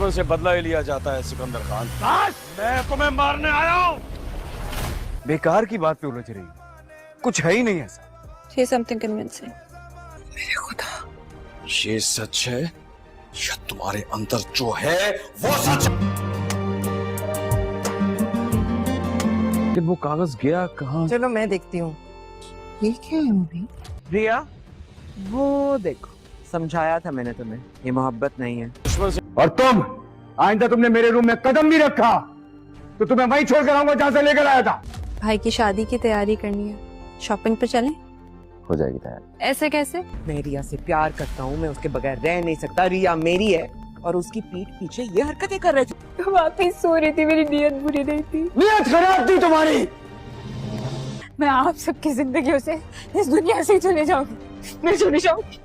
दुश्मन से बदला ही लिया जाता है सिकंदर खान। मैं तुम्हें मारने आया हूँ। बेकार की बात पे उलझ रही है, कुछ है ही नहीं ऐसा। Say something convincing. मेरे खुदा, ये सच है या तुम्हारे अंदर जो है वो सच? लेकिन वो कागज गया कहाँ? चलो मैं देखती हूँ। ये क्या है अभी? रिया, वो देखो, समझाया था मैंने तुम्हें, ये मोहब्बत नहीं है। दुश्मन से और तुम आइंदा तुमने मेरे रूम में कदम भी रखा तो तुम्हें वहीं छोड़ कर आऊंगा जहाँ से लेकर आया था। भाई की शादी की तैयारी करनी है, शॉपिंग पर चलें? हो जाएगी तैयार। ऐसे कैसे? मैं रिया से प्यार करता हूँ, मैं उसके बगैर रह नहीं सकता। रिया मेरी है और उसकी पीठ पीछे ये हरकतें कर रहे थे। वाकई सो रही थी, मेरी नीयत बुरी नहीं थी। नीयत खराब थी तुम्हारी। मैं आप सबकी जिंदगियों से इस दुनिया से चले जाऊंगी, मैं चली जाऊंगी।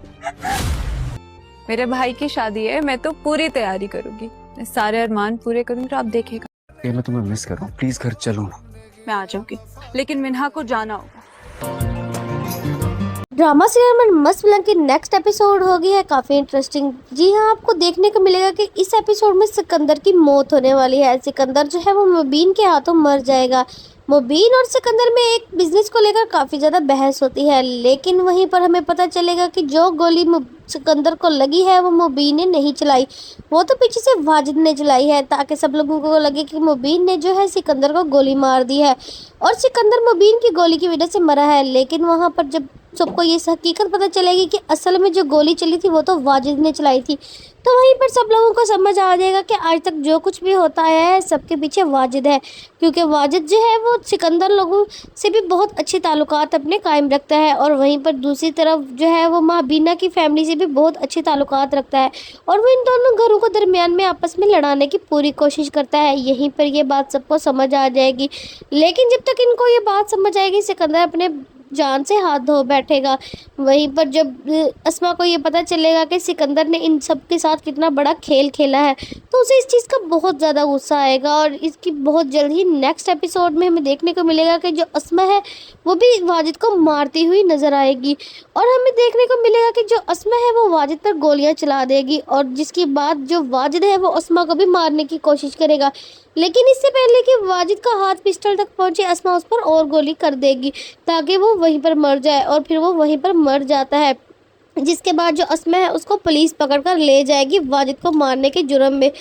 मेरे भाई की शादी है, मैं तो पूरी तैयारी करूंगी, मैं सारे अरमान पूरे करूंगी, आप देखेगा। मैं तुम्हें मिस कर रहा हूँ, प्लीज घर चलो ना। मैं आ जाऊंगी, लेकिन मिन्हा को जाना होगा। ड्रामा सीरियल में मस्त फिल्म की नेक्स्ट एपिसोड होगी है काफ़ी इंटरेस्टिंग। जी हाँ, आपको देखने को मिलेगा कि इस एपिसोड में सिकंदर की मौत होने वाली है। सिकंदर जो है वो मुबीन के हाथों मर जाएगा। मुबीन और सिकंदर में एक बिजनेस को लेकर काफ़ी ज़्यादा बहस होती है, लेकिन वहीं पर हमें पता चलेगा कि जो गोली सिकंदर को लगी है वो मुबीन ने नहीं चलाई, वो तो पीछे से वाजिद ने चलाई है, ताकि सब लोगों को लगे कि मुबीन ने जो है सिकंदर को गोली मार दी है और सिकंदर मुबीन की गोली की वजह से मरा है। लेकिन वहाँ पर जब सबको ये हकीकत पता चलेगी कि असल में जो गोली चली थी वो तो वाजिद ने चलाई थी, तो वहीं पर सब लोगों को समझ आ जाएगा कि आज तक जो कुछ भी होता है सबके पीछे वाजिद है, क्योंकि वाजिद जो है वो सिकंदर लोगों से भी बहुत अच्छे ताल्लुकात अपने कायम रखता है और वहीं पर दूसरी तरफ जो है वो माँ बीना की फैमिली से भी बहुत अच्छे ताल्लुकात रखता है और वो इन दोनों घरों को दरमियान में आपस में लड़ाने की पूरी कोशिश करता है। यहीं पर ये बात सबको समझ आ जाएगी, लेकिन जब तक इनको ये बात समझ आएगी सिकंदर अपने जान से हाथ धो बैठेगा। वहीं पर जब अस्मा को ये पता चलेगा कि सिकंदर ने इन सब के साथ कितना बड़ा खेल खेला है तो उसे इस चीज़ का बहुत ज़्यादा गुस्सा आएगा और इसकी बहुत जल्द ही नेक्स्ट एपिसोड में हमें देखने को मिलेगा कि जो अस्मा है वो भी वाजिद को मारती हुई नज़र आएगी और हमें देखने को मिलेगा कि जो अस्मा है वो वाजिद पर गोलियां चला देगी और जिसके बाद जो वाजिद है वो अस्मा को भी मारने की कोशिश करेगा, लेकिन इससे पहले कि वाजिद का हाथ पिस्टल तक पहुंचे अस्मा उस पर और गोली कर देगी ताकि वो वहीं पर मर जाए और फिर वो वहीं पर मर जाता है, जिसके बाद जो अस्मा है उसको पुलिस पकड़कर ले जाएगी वाजिद को मारने के जुर्म में।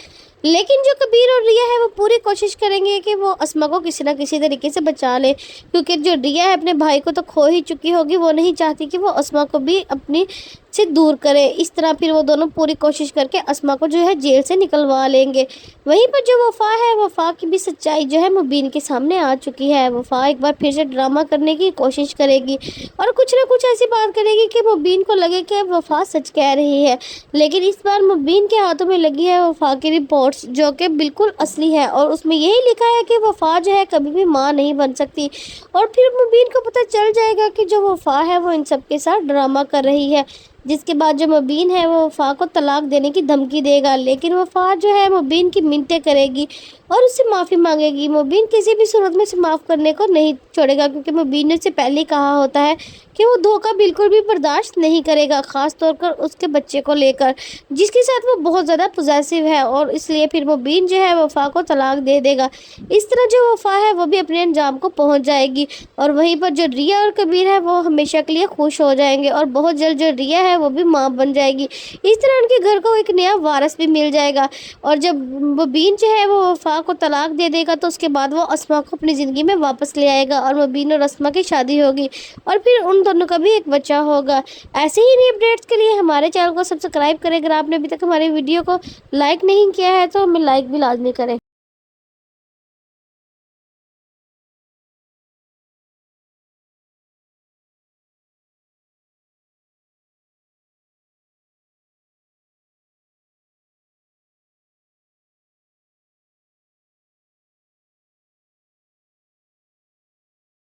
लेकिन जो कबीर और रिया है वो पूरी कोशिश करेंगे कि वो अस्मा को किसी ना किसी तरीके से बचा ले, क्योंकि जो रिया है अपने भाई को तो खो ही चुकी होगी, वो नहीं चाहती कि वो अस्मा को भी अपनी से दूर करे। इस तरह फिर वो दोनों पूरी कोशिश करके अस्मा को जो है जेल से निकलवा लेंगे। वहीं पर जो वफ़ा है, वफ़ा की भी सच्चाई जो है मुबीन के सामने आ चुकी है। वफ़ा एक बार फिर से ड्रामा करने की कोशिश करेगी और कुछ ना कुछ ऐसी बात करेगी कि मुबीन को लगे कि वफ़ा सच कह रही है, लेकिन इस बार मुबीन के हाथों में लगी है वफ़ा की रिपोर्ट्स जो कि बिल्कुल असली है और उसमें यही लिखा है कि वफ़ा जो है कभी भी माँ नहीं बन सकती। और फिर मुबीन को पता चल जाएगा कि जो वफ़ा है वो इन सब के साथ ड्रामा कर रही है, जिसके बाद जो मुबीन है वो वफ़ा को तलाक देने की धमकी देगा, लेकिन वफ़ा जो है मुबीन की मिन्नतें करेगी और उससे माफ़ी मांगेगी। मुबीन किसी भी सूरत में से माफ़ करने को नहीं छोड़ेगा, क्योंकि मुबीन ने उससे पहले ही कहा होता है कि वो धोखा बिल्कुल भी बर्दाश्त नहीं करेगा, ख़ास तौर पर उसके बच्चे को लेकर जिसके साथ वो बहुत ज़्यादा पॉसेसिव है, और इसलिए फिर मुबीन जो है वफ़ा को तलाक दे देगा। इस तरह जो वफ़ा है वो भी अपने अंजाम को पहुँच जाएगी और वहीं पर जो रिया और कबीर है वो हमेशा के लिए खुश हो जाएंगे और बहुत जल्द जो रिया है वो भी माँ बन जाएगी। इस तरह उनके घर को एक नया वारिस भी मिल जाएगा और जब मुबीन जो है वो वफ़ा को तलाक दे देगा तो उसके बाद वो अस्मा को अपनी ज़िंदगी में वापस ले आएगा और मुबीन और अस्मा की शादी होगी और फिर उन दोनों का भी एक बच्चा होगा। ऐसे ही नई अपडेट्स के लिए हमारे चैनल को सब्सक्राइब करें। अगर आपने अभी तक हमारे वीडियो को लाइक नहीं किया है तो हमें लाइक भी लाजमी करें।